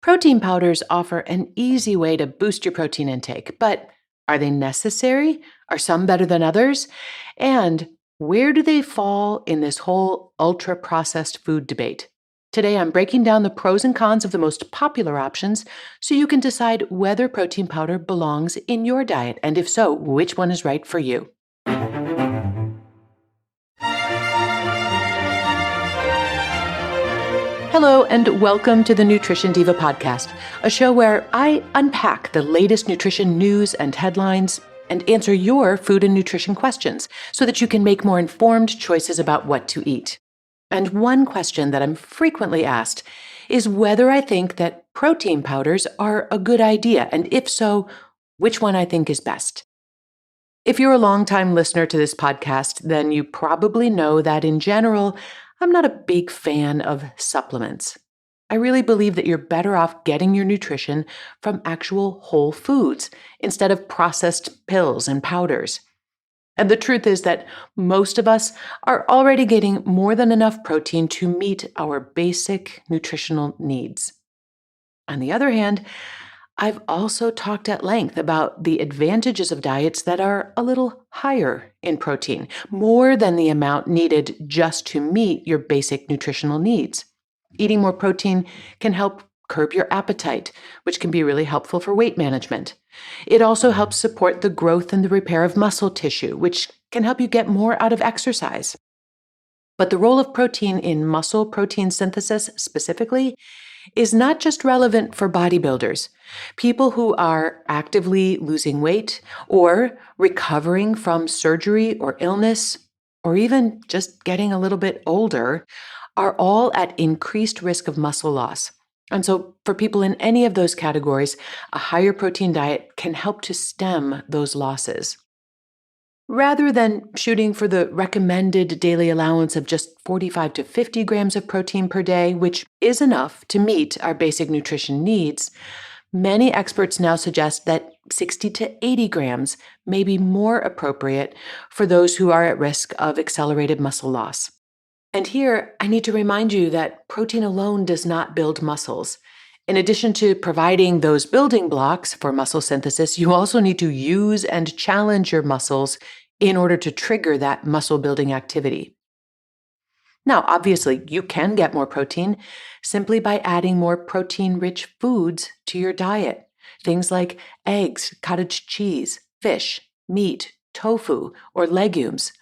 Protein powders offer an easy way to boost your protein intake, but are they necessary? Are some better than others? And where do they fall in this whole ultra processed food debate? Today, I'm breaking down the pros and cons of the most popular options so you can decide whether protein powder belongs in your diet, and if so, which one is right for you. Hello, and welcome to the Nutrition Diva podcast, a show where I unpack the latest nutrition news and headlines and answer your food and nutrition questions so that you can make more informed choices about what to eat. And one question that I'm frequently asked is whether I think that protein powders are a good idea, and if so, which one I think is best. If you're a longtime listener to this podcast, then you probably know that in general, I'm not a big fan of supplements. I really believe that you're better off getting your nutrition from actual whole foods instead of processed pills and powders. And the truth is that most of us are already getting more than enough protein to meet our basic nutritional needs. On the other hand, I've also talked at length about the advantages of diets that are a little higher in protein, more than the amount needed just to meet your basic nutritional needs. Eating more protein can help curb your appetite, which can be really helpful for weight management. It also helps support the growth and the repair of muscle tissue, which can help you get more out of exercise. But the role of protein in muscle protein synthesis specifically is not just relevant for bodybuilders. People who are actively losing weight or recovering from surgery or illness, or even just getting a little bit older, are all at increased risk of muscle loss. And so, for people in any of those categories, a higher protein diet can help to stem those losses. Rather than shooting for the recommended daily allowance of just 45 to 50 grams of protein per day, which is enough to meet our basic nutrition needs, many experts now suggest that 60 to 80 grams may be more appropriate for those who are at risk of accelerated muscle loss. And here, I need to remind you that protein alone does not build muscles. In addition to providing those building blocks for muscle synthesis, you also need to use and challenge your muscles in order to trigger that muscle building activity. Now, obviously, you can get more protein simply by adding more protein-rich foods to your diet. Things like eggs, cottage cheese, fish, meat, tofu, or legumes.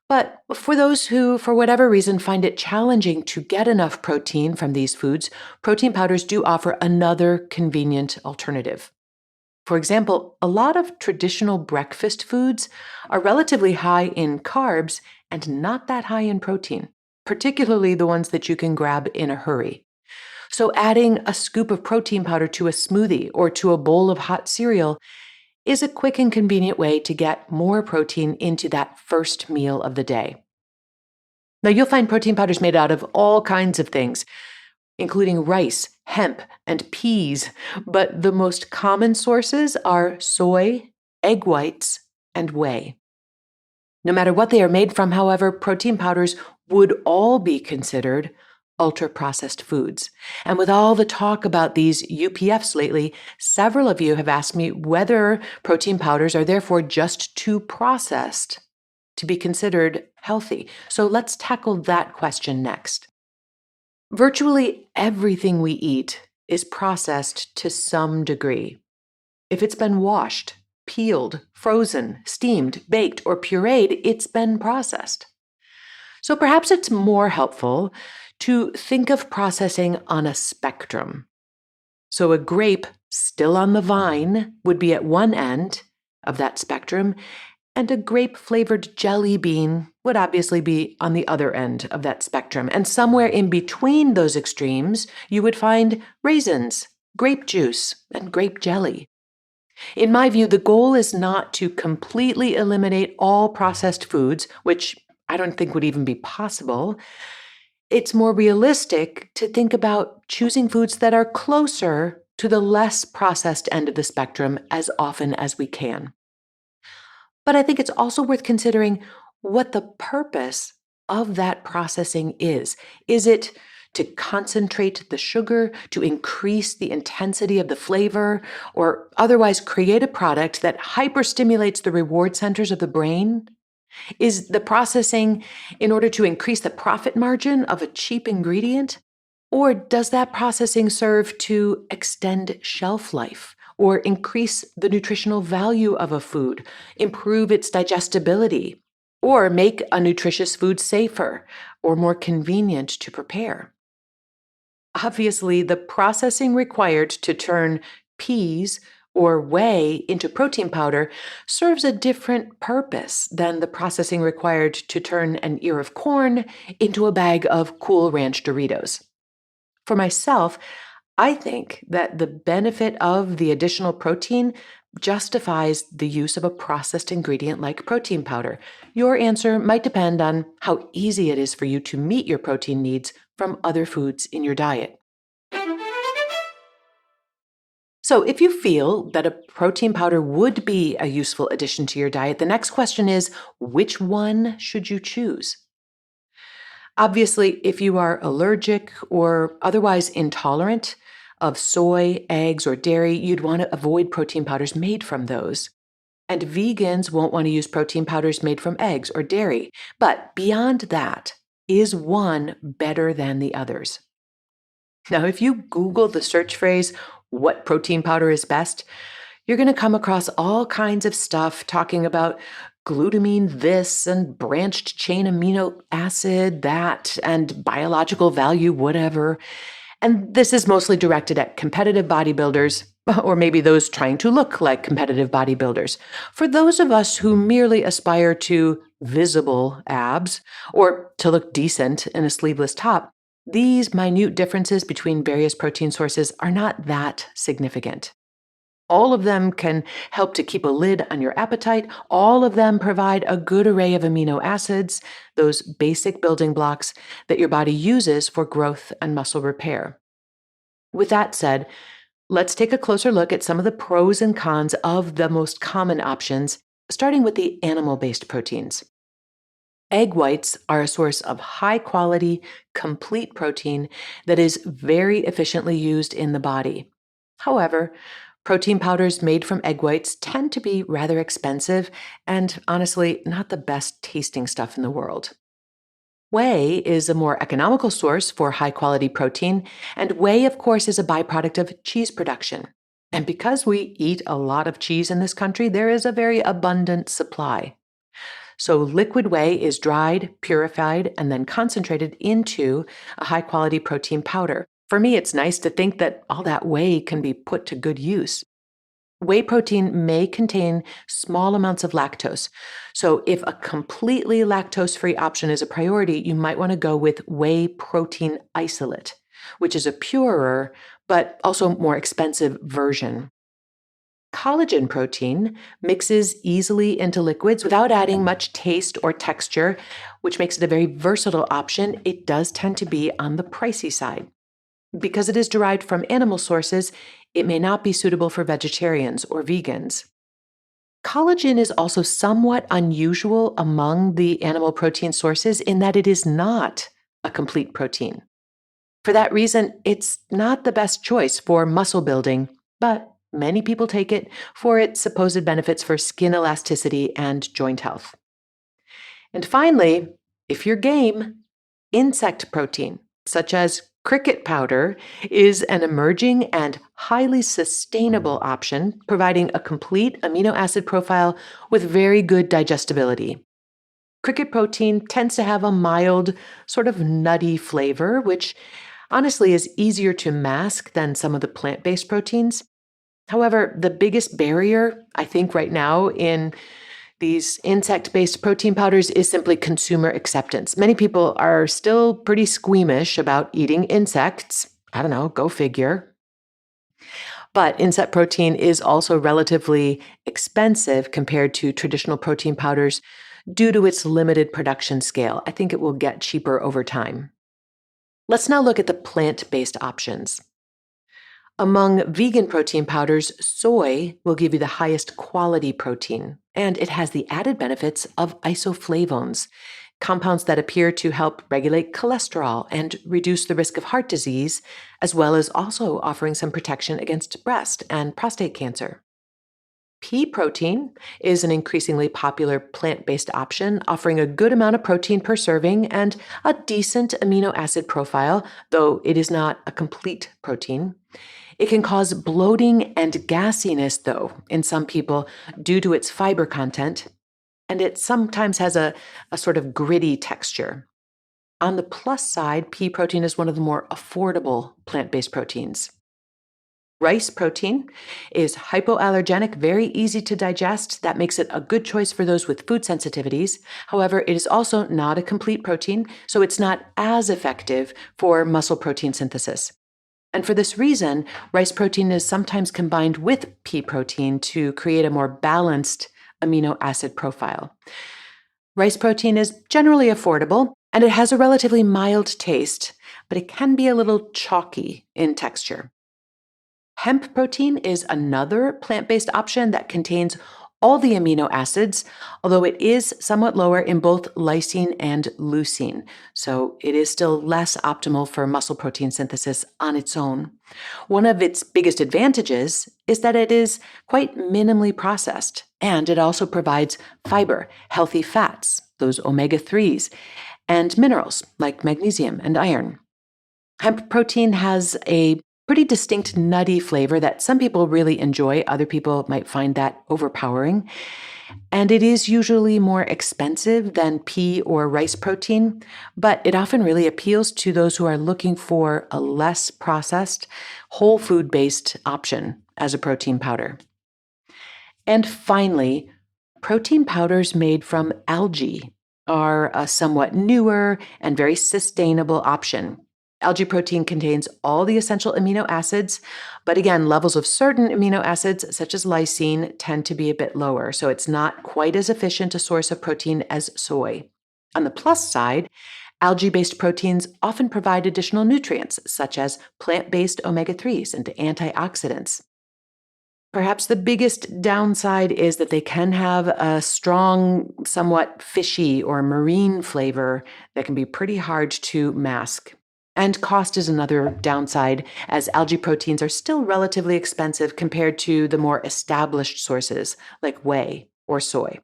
But for those who, for whatever reason, find it challenging to get enough protein from these foods, protein powders do offer another convenient alternative. For example, a lot of traditional breakfast foods are relatively high in carbs and not that high in protein, particularly the ones that you can grab in a hurry. So adding a scoop of protein powder to a smoothie or to a bowl of hot cereal is a quick and convenient way to get more protein into that first meal of the day. Now, you'll find protein powders made out of all kinds of things, including rice, hemp, and peas, but the most common sources are soy, egg whites, and whey. No matter what they are made from, however, protein powders would all be considered ultra-processed foods. And with all the talk about these UPFs lately, several of you have asked me whether protein powders are therefore just too processed to be considered healthy. So let's tackle that question next. Virtually everything we eat is processed to some degree. If it's been washed, peeled, frozen, steamed, baked, or pureed, it's been processed. So perhaps it's more helpful to think of processing on a spectrum. So a grape still on the vine would be at one end of that spectrum, and a grape-flavored jelly bean would obviously be on the other end of that spectrum. And somewhere in between those extremes, you would find raisins, grape juice, and grape jelly. In my view, the goal is not to completely eliminate all processed foods, which I don't think would even be possible. It's more realistic to think about choosing foods that are closer to the less processed end of the spectrum as often as we can. But I think it's also worth considering what the purpose of that processing is. Is it to concentrate the sugar, to increase the intensity of the flavor, or otherwise create a product that hyperstimulates the reward centers of the brain? Is the processing in order to increase the profit margin of a cheap ingredient? Or does that processing serve to extend shelf life or increase the nutritional value of a food, improve its digestibility, or make a nutritious food safer or more convenient to prepare? Obviously, the processing required to turn peas or whey into protein powder serves a different purpose than the processing required to turn an ear of corn into a bag of Cool Ranch Doritos. For myself, I think that the benefit of the additional protein justifies the use of a processed ingredient like protein powder. Your answer might depend on how easy it is for you to meet your protein needs from other foods in your diet. So, if you feel that a protein powder would be a useful addition to your diet, the next question is, which one should you choose? Obviously, if you are allergic or otherwise intolerant of soy, eggs, or dairy, you'd want to avoid protein powders made from those. And vegans won't want to use protein powders made from eggs or dairy. But beyond that, is one better than the others? Now, if you Google the search phrase, what protein powder is best, you're going to come across all kinds of stuff talking about glutamine this and branched chain amino acid that and biological value whatever. And this is mostly directed at competitive bodybuilders, or maybe those trying to look like competitive bodybuilders. For those of us who merely aspire to visible abs or to look decent in a sleeveless top, these minute differences between various protein sources are not that significant. All of them can help to keep a lid on your appetite. All of them provide a good array of amino acids, those basic building blocks that your body uses for growth and muscle repair. With that said, let's take a closer look at some of the pros and cons of the most common options, starting with the animal-based proteins. Egg whites are a source of high-quality, complete protein that is very efficiently used in the body. However, protein powders made from egg whites tend to be rather expensive and, honestly, not the best tasting stuff in the world. Whey is a more economical source for high-quality protein, and whey, of course, is a byproduct of cheese production. And because we eat a lot of cheese in this country, there is a very abundant supply. So liquid whey is dried, purified, and then concentrated into a high-quality protein powder. For me, it's nice to think that all that whey can be put to good use. Whey protein may contain small amounts of lactose. So if a completely lactose-free option is a priority, you might want to go with whey protein isolate, which is a purer but also more expensive version. Collagen protein mixes easily into liquids without adding much taste or texture, which makes it a very versatile option. It does tend to be on the pricey side. Because it is derived from animal sources, it may not be suitable for vegetarians or vegans. Collagen is also somewhat unusual among the animal protein sources in that it is not a complete protein. For that reason, it's not the best choice for muscle building, but many people take it for its supposed benefits for skin elasticity and joint health. And finally, if you're game, insect protein, such as cricket powder, is an emerging and highly sustainable option, providing a complete amino acid profile with very good digestibility. Cricket protein tends to have a mild, sort of nutty flavor, which honestly is easier to mask than some of the plant-based proteins. However, the biggest barrier, I think, right now in these insect-based protein powders is simply consumer acceptance. Many people are still pretty squeamish about eating insects. I don't know, go figure. But insect protein is also relatively expensive compared to traditional protein powders due to its limited production scale. I think it will get cheaper over time. Let's now look at the plant-based options. Among vegan protein powders, soy will give you the highest quality protein, and it has the added benefits of isoflavones. compounds that appear to help regulate cholesterol and reduce the risk of heart disease, as well as also offering some protection against breast and prostate cancer. Pea protein is an increasingly popular plant-based option, offering a good amount of protein per serving and a decent amino acid profile, though it is not a complete protein. It can cause bloating and gassiness, though, in some people due to its fiber content, and it sometimes has a sort of gritty texture. On the plus side, pea protein is one of the more affordable plant-based proteins. Rice protein is hypoallergenic, very easy to digest. That makes it a good choice for those with food sensitivities. However, it is also not a complete protein, so it's not as effective for muscle protein synthesis. And for this reason, rice protein is sometimes combined with pea protein to create a more balanced amino acid profile. Rice protein is generally affordable, and it has a relatively mild taste, but it can be a little chalky in texture. Hemp protein is another plant-based option that contains all the amino acids, although it is somewhat lower in both lysine and leucine, so it is still less optimal for muscle protein synthesis on its own. One of its biggest advantages is that it is quite minimally processed, and it also provides fiber, healthy fats, those omega-3s, and minerals like magnesium and iron. Hemp protein has a pretty distinct nutty flavor that some people really enjoy. Other people might find that overpowering. And it is usually more expensive than pea or rice protein, but it often really appeals to those who are looking for a less processed, whole food-based option as a protein powder. And finally, protein powders made from algae are a somewhat newer and very sustainable option. Algae protein contains all the essential amino acids, but again, levels of certain amino acids, such as lysine, tend to be a bit lower, so it's not quite as efficient a source of protein as soy. On the plus side, algae-based proteins often provide additional nutrients, such as plant-based omega-3s and antioxidants. Perhaps the biggest downside is that they can have a strong, somewhat fishy or marine flavor that can be pretty hard to mask. And cost is another downside, as algae proteins are still relatively expensive compared to the more established sources like whey or soy.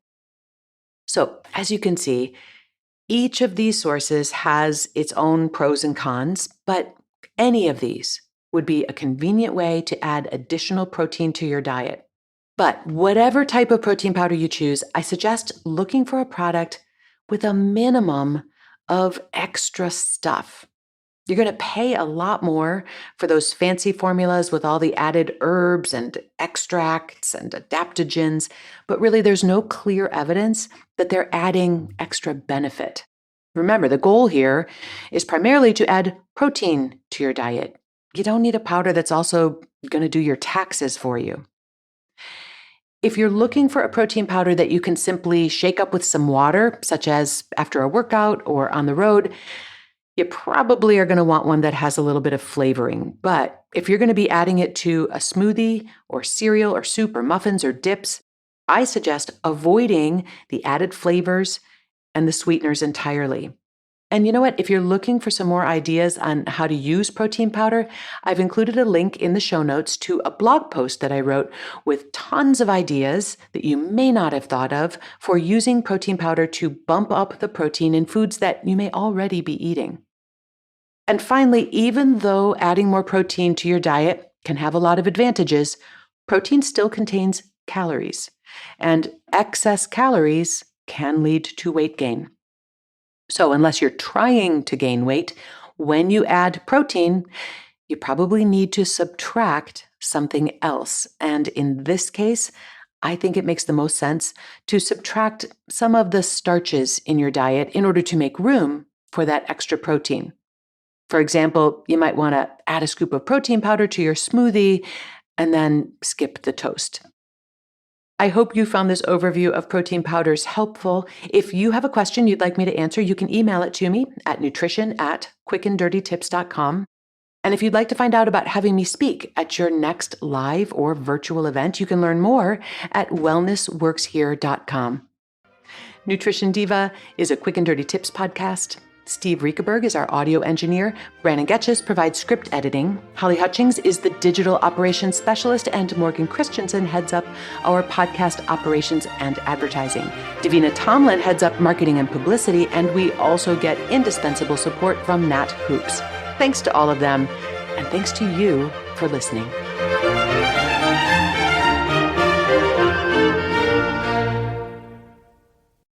So, as you can see, each of these sources has its own pros and cons, but any of these would be a convenient way to add additional protein to your diet. But whatever type of protein powder you choose, I suggest looking for a product with a minimum of extra stuff. You're going to pay a lot more for those fancy formulas with all the added herbs and extracts and adaptogens, but really there's no clear evidence that they're adding extra benefit. Remember, the goal here is primarily to add protein to your diet. You don't need a powder that's also going to do your taxes for you. If you're looking for a protein powder that you can simply shake up with some water, such as after a workout or on the road, you probably are going to want one that has a little bit of flavoring. But if you're going to be adding it to a smoothie or cereal or soup or muffins or dips, I suggest avoiding the added flavors and the sweeteners entirely. And you know what? If you're looking for some more ideas on how to use protein powder, I've included a link in the show notes to a blog post that I wrote with tons of ideas that you may not have thought of for using protein powder to bump up the protein in foods that you may already be eating. And finally, even though adding more protein to your diet can have a lot of advantages, protein still contains calories, and excess calories can lead to weight gain. So unless you're trying to gain weight, when you add protein, you probably need to subtract something else. And in this case, I think it makes the most sense to subtract some of the starches in your diet in order to make room for that extra protein. For example, you might want to add a scoop of protein powder to your smoothie and then skip the toast. I hope you found this overview of protein powders helpful. If you have a question you'd like me to answer, you can email it to me at nutrition@quickanddirtytips.com. And if you'd like to find out about having me speak at your next live or virtual event, you can learn more at wellnessworkshere.com. Nutrition Diva is a quick and dirty tips podcast. Steve Riekeberg is our audio engineer. Brandon Getches provides script editing. Holly Hutchings is the digital operations specialist, and Morgan Christensen heads up our podcast operations and advertising. Davina Tomlin heads up marketing and publicity, and we also get indispensable support from Nat Hoops. Thanks to all of them, and thanks to you for listening.